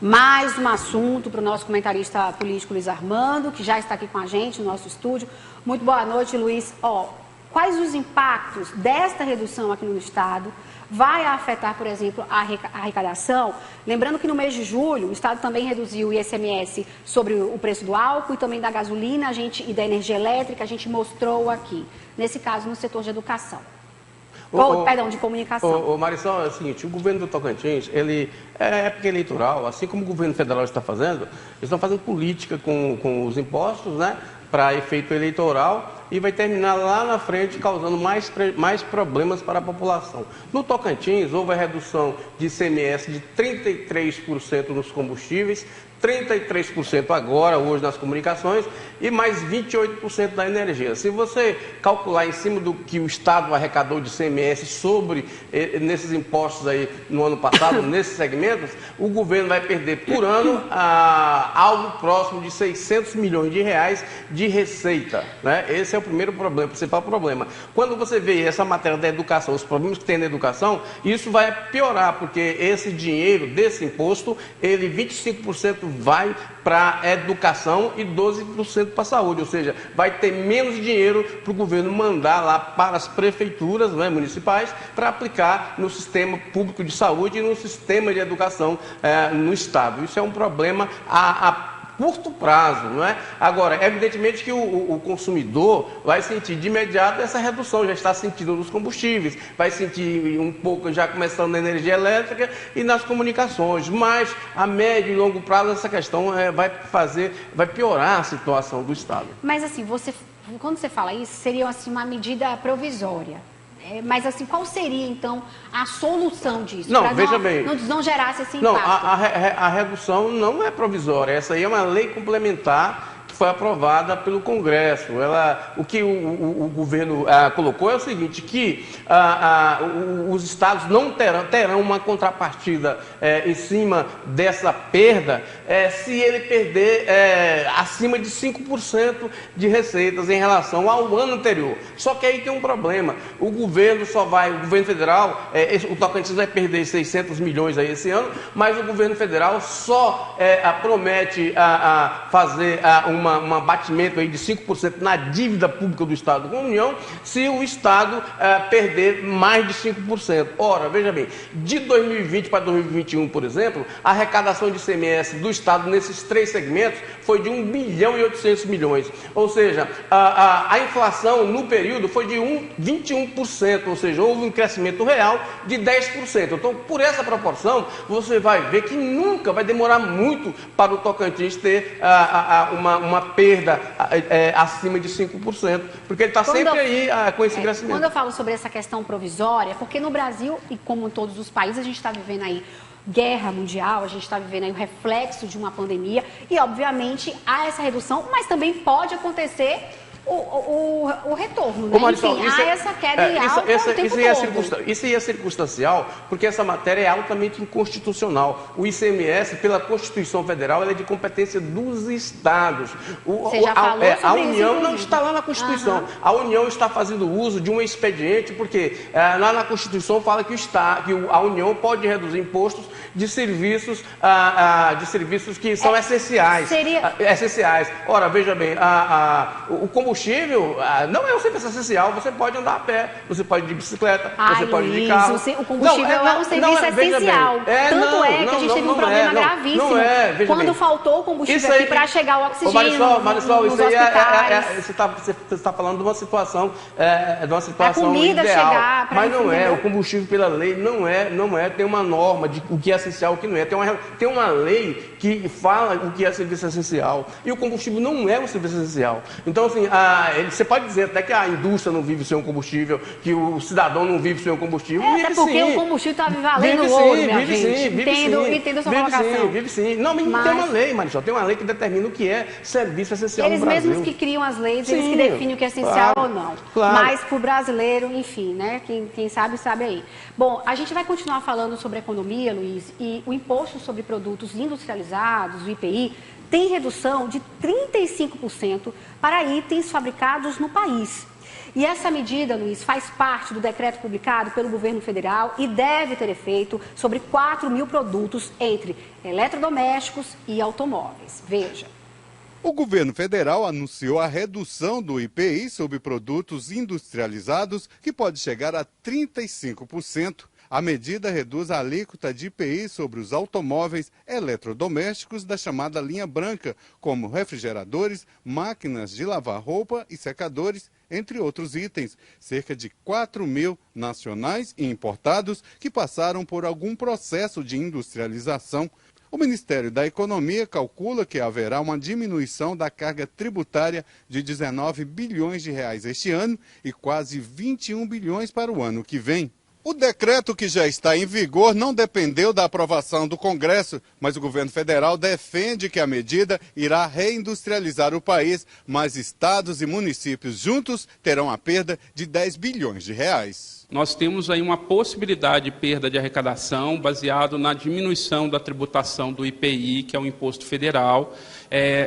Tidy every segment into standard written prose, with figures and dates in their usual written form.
mais um assunto para o nosso comentarista político Luiz Armando, que já está aqui com a gente no nosso estúdio. Muito boa noite, Luiz. Quais os impactos desta redução aqui no Estado? Vai afetar, por exemplo, a arrecadação? Lembrando que no mês de julho, o Estado também reduziu o ICMS sobre o preço do álcool e também da gasolina e da energia elétrica, a gente mostrou aqui. Nesse caso, no setor de educação. Perdão, de comunicação. Marisol, é o seguinte, o governo do Tocantins, ele é época eleitoral, assim como o governo federal está fazendo, eles estão fazendo política com os impostos, né, para efeito eleitoral, e vai terminar lá na frente causando mais problemas para a população. No Tocantins, houve a redução de ICMS de 33% nos combustíveis, 33% agora, hoje, nas comunicações, e mais 28% da energia. Se você calcular em cima do que o Estado arrecadou de ICMS nesses impostos aí no ano passado, nesses segmentos, o governo vai perder por ano algo próximo de 600 milhões de reais de receita, né? Esse é o primeiro problema, o principal problema. Quando você vê essa matéria da educação, os problemas que tem na educação, isso vai piorar, porque esse dinheiro desse imposto, 25% vai para a educação e 12% para a saúde, ou seja, vai ter menos dinheiro para o governo mandar lá para as prefeituras, né, municipais, para aplicar no sistema público de saúde e no sistema de educação no Estado. Isso é um problema a curto prazo, não é? Agora, evidentemente que o consumidor vai sentir de imediato essa redução, já está sentindo nos combustíveis, vai sentir um pouco já começando na energia elétrica e nas comunicações, mas a médio e longo prazo essa questão vai piorar a situação do Estado. Mas assim, quando você fala isso, seria assim uma medida provisória. Mas assim, qual seria então a solução disso? Não, veja bem. Não gerasse esse impacto. Não, a redução não é provisória. Essa aí é uma lei complementar que foi aprovada pelo Congresso. O que o governo colocou é o seguinte, que os estados não terão uma contrapartida em cima dessa perda se ele perder acima de 5% de receitas em relação ao ano anterior. Só que aí tem um problema. O governo federal, o Tocantins vai perder 600 milhões aí esse ano, mas o governo federal só promete fazer um abatimento aí de 5% na dívida pública do Estado com a União, se o Estado perder mais de 5%. Ora, veja bem, de 2020 para 2021, por exemplo, a arrecadação de ICMS do Estado nesses três segmentos foi de 1 bilhão e 800 milhões. Ou seja, a inflação no período foi de 21%, ou seja, houve um crescimento real de 10%. Então, por essa proporção, você vai ver que nunca vai demorar muito para o Tocantins ter uma perda acima de 5%, porque ele está sempre aí com esse crescimento. Quando eu falo sobre essa questão provisória, porque no Brasil, e como em todos os países, a gente está vivendo aí guerra mundial, a gente está vivendo aí o reflexo de uma pandemia, e obviamente há essa redução, mas também pode acontecer o retorno, né? Marisol, enfim, há essa queda em alta o tempo todo. Isso aí é circunstancial, porque essa matéria é altamente inconstitucional. O ICMS, pela Constituição Federal, ele é de competência dos estados. Você já falou sobre a União isso, não está lá na Constituição. Uhum. A União está fazendo uso de um expediente, porque lá na Constituição fala que a União pode reduzir impostos de serviços que são essenciais. Essenciais. Ora, veja bem, o combustível não é um serviço essencial, você pode andar a pé, você pode ir de bicicleta, você pode ir de carro. O combustível é um serviço essencial. Tanto é que a gente teve um problema gravíssimo quando faltou o combustível aqui para chegar o oxigênio Marisol, nos isso aí hospitais. Você está falando de uma situação, a comida ideal, chegar para mas não é. O combustível pela lei não é. Tem uma norma de o que é essencial e o que não é. Tem uma lei que fala o que é serviço essencial e o combustível não é um serviço essencial. Então, assim, você pode dizer até que a indústria não vive sem um combustível, que o cidadão não vive sem um combustível. Até porque o combustível está valendo ouro, minha gente. Entendo a sua colocação. Vive sim. Não, mas tem uma lei, Marisol, tem uma lei que determina o que é serviço essencial no Brasil. Eles mesmos que criam as leis, eles que definem o que é essencial ou não. Claro. Mas para o brasileiro, enfim, né? Quem sabe, sabe aí. Bom, a gente vai continuar falando sobre economia, Luiz, e o imposto sobre produtos industrializados, o IPI, tem redução de 35% para itens fabricados no país. E essa medida, Luiz, faz parte do decreto publicado pelo governo federal e deve ter efeito sobre 4 mil produtos entre eletrodomésticos e automóveis. Veja. O governo federal anunciou a redução do IPI sobre produtos industrializados, que pode chegar a 35%. A medida reduz a alíquota de IPI sobre os automóveis eletrodomésticos da chamada linha branca, como refrigeradores, máquinas de lavar roupa e secadores, entre outros itens. Cerca de 4 mil nacionais e importados que passaram por algum processo de industrialização. O Ministério da Economia calcula que haverá uma diminuição da carga tributária de 19 bilhões de reais este ano e quase 21 bilhões para o ano que vem. O decreto que já está em vigor não dependeu da aprovação do Congresso, mas o governo federal defende que a medida irá reindustrializar o país, mas estados e municípios juntos terão a perda de 10 bilhões de reais. Nós temos aí uma possibilidade de perda de arrecadação baseado na diminuição da tributação do IPI, que é o imposto federal.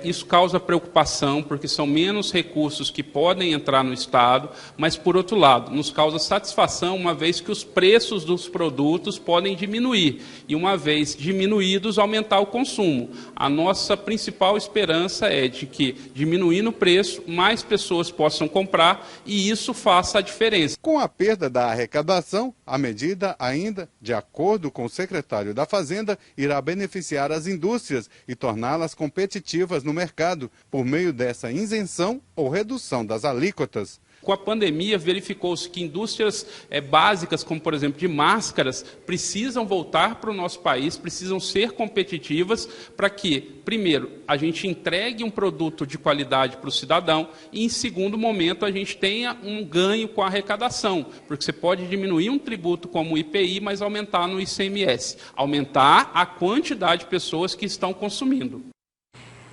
Isso causa preocupação, porque são menos recursos que podem entrar no Estado, mas, por outro lado, nos causa satisfação, uma vez que os preços dos produtos podem diminuir, e uma vez diminuídos, aumentar o consumo. A nossa principal esperança é de que, diminuindo o preço, mais pessoas possam comprar, e isso faça a diferença. Com a perda da arrecadação, a medida ainda, de acordo com o secretário da Fazenda, irá beneficiar as indústrias e torná-las competitivas no mercado por meio dessa isenção ou redução das alíquotas. Com a pandemia, verificou-se que indústrias básicas, como, por exemplo, de máscaras, precisam voltar para o nosso país, precisam ser competitivas para que, primeiro, a gente entregue um produto de qualidade para o cidadão e, em segundo momento, a gente tenha um ganho com a arrecadação, porque você pode diminuir um tributo como o IPI, mas aumentar no ICMS, aumentar a quantidade de pessoas que estão consumindo.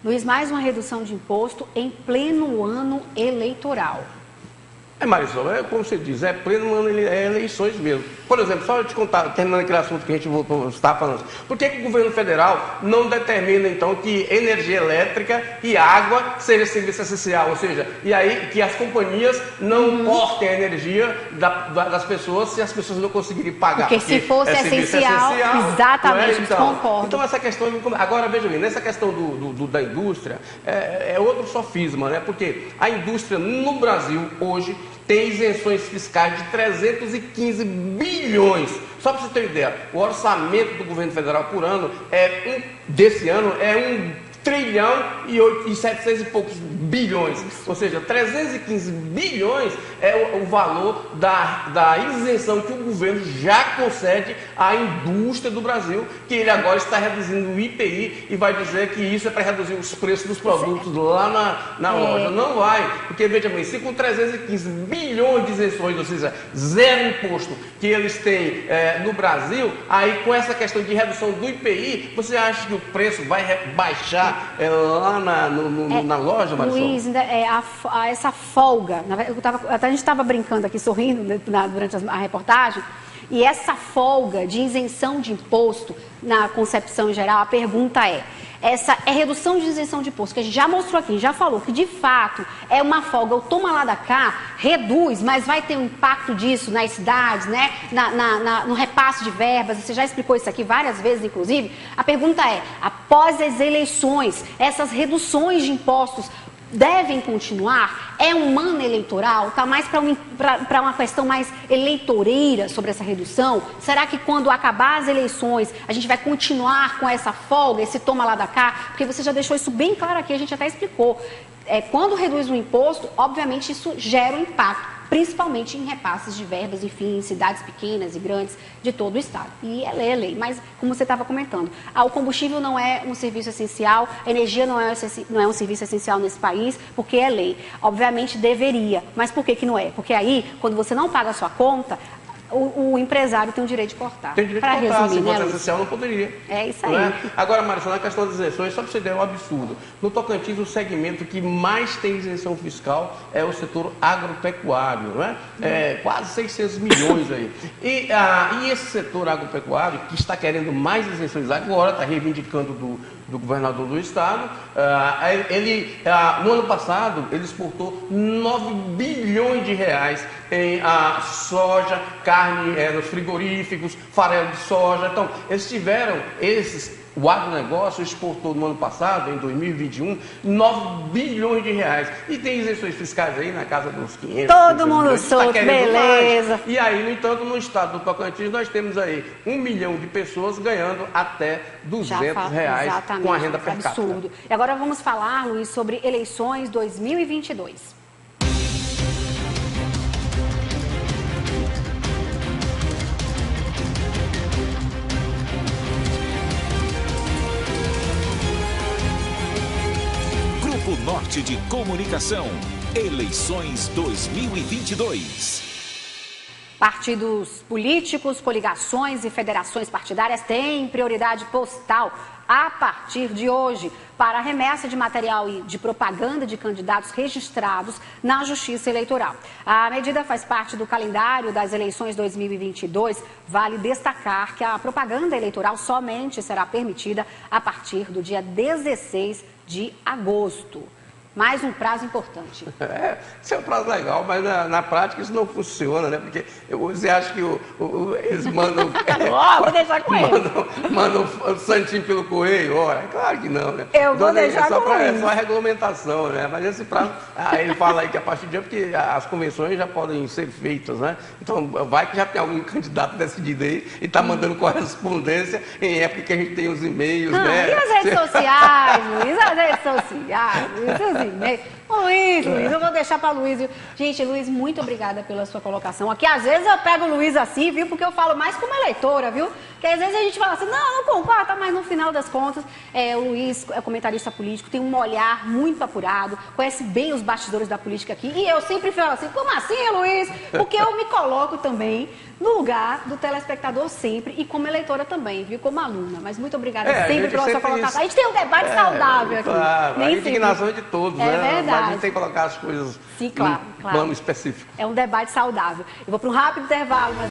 Luiz, mais uma redução de imposto em pleno ano eleitoral. Marisol, como você diz, pleno ano, eleições mesmo. Por exemplo, só eu te contar, terminando aquele assunto que a gente está falando, por que o governo federal não determina, então, que energia elétrica e água seja serviço essencial? Ou seja, e aí que as companhias não cortem a energia das pessoas se as pessoas não conseguirem pagar. Porque se fosse essencial, exatamente, então, concordo. Então, essa questão, agora veja bem, nessa questão da indústria, é outro sofisma, né? Porque a indústria no Brasil, hoje, tem isenções fiscais de 315 bilhões. Só para você ter uma ideia, o orçamento do governo federal por ano desse ano é 1 trilhão e 700 e poucos bilhões. Ou seja, 315 bilhões é o valor da isenção que o governo já concede à indústria do Brasil, que ele agora está reduzindo o IPI e vai dizer que isso é para reduzir os preços dos produtos lá na loja. Não vai, porque veja bem, se com 315 bilhões de isenções, ou seja, zero imposto que eles têm no Brasil, aí com essa questão de redução do IPI, você acha que o preço vai baixar lá na loja, Marisol? Luiz, essa folga, a gente estava brincando aqui, sorrindo durante a reportagem, e essa folga de isenção de imposto, na concepção geral, a pergunta essa é redução de isenção de imposto, que a gente já mostrou aqui, já falou que de fato é uma folga, o toma lá da cá reduz, mas vai ter um impacto disso nas cidades, né? No repasse de verbas, você já explicou isso aqui várias vezes, inclusive. A pergunta após as eleições, essas reduções de impostos devem continuar? É um ano eleitoral? Está mais para uma questão mais eleitoreira sobre essa redução? Será que quando acabar as eleições a gente vai continuar com essa folga, esse toma lá da cá? Porque você já deixou isso bem claro aqui, a gente até explicou. Quando reduz o imposto, obviamente isso gera um impacto, principalmente em repasses de verbas, enfim, em cidades pequenas e grandes de todo o estado. E é lei, mas como você estava comentando, o combustível não é um serviço essencial, a energia não é um serviço essencial nesse país, porque é lei. Obviamente deveria, mas por que não é? Porque aí, quando você não paga a sua conta, o empresário tem o direito de cortar. Tem direito de cortar, resumir, se fosse essencial não poderia. É isso aí. Agora, Marisol, na questão das isenções, só para você ter um absurdo. No Tocantins, o segmento que mais tem isenção fiscal é o setor agropecuário, não é? Quase 600 milhões aí. E esse setor agropecuário, que está querendo mais isenções agora, está reivindicando do governador do estado. No ano passado, ele exportou 9 bilhões de reais em soja, carne nos frigoríficos, farelo de soja. Então, o agronegócio exportou no ano passado, em 2021, 9 bilhões de reais. E tem isenções fiscais aí na casa dos 500. Todo mundo solto, beleza. Mais. E aí, no entanto, no estado do Tocantins, nós temos aí 1 milhão de pessoas ganhando até R$200 com a renda per capita. Absurdo. E agora vamos falar, Luiz, sobre eleições 2022. Norte de Comunicação, eleições 2022. Partidos políticos, coligações e federações partidárias têm prioridade postal a partir de hoje para a remessa de material e de propaganda de candidatos registrados na Justiça Eleitoral. A medida faz parte do calendário das eleições 2022. Vale destacar que a propaganda eleitoral somente será permitida a partir do dia 16 de agosto. Mais um prazo importante. Isso é um prazo legal, mas na prática isso não funciona, né? Porque você acha que eles mandam... Vou deixar com ele. Mandam o santinho pelo correio? Ora, claro que não, né? Eu vou deixar com ele. É só a regulamentação, né? Mas esse prazo... ele fala aí que a partir de hoje, porque as convenções já podem ser feitas, né? Então, vai que já tem algum candidato decidido aí e está mandando correspondência em época que a gente tem os e-mails, né? E as redes sociais, Luiz? As redes sociais, Luiz? Luiz, eu vou deixar para Luiz. Gente, Luiz, muito obrigada pela sua colocação aqui. Às vezes eu pego o Luiz assim, viu? Porque eu falo mais como eleitora, viu? Porque às vezes a gente fala assim, não concorda, mas no final das contas, o Luiz é comentarista político, tem um olhar muito apurado, conhece bem os bastidores da política aqui. E eu sempre falo assim, como assim, Luiz? Porque eu me coloco também no lugar do telespectador sempre e como eleitora também, viu? Como aluna. Mas muito obrigada sempre pela sua colocação. A gente tem um debate saudável aqui. Claro, a indignação é de todos, né? Verdade. Mas a gente tem que colocar as coisas Sim, claro. plano específico. É um debate saudável. Eu vou para um rápido intervalo, mas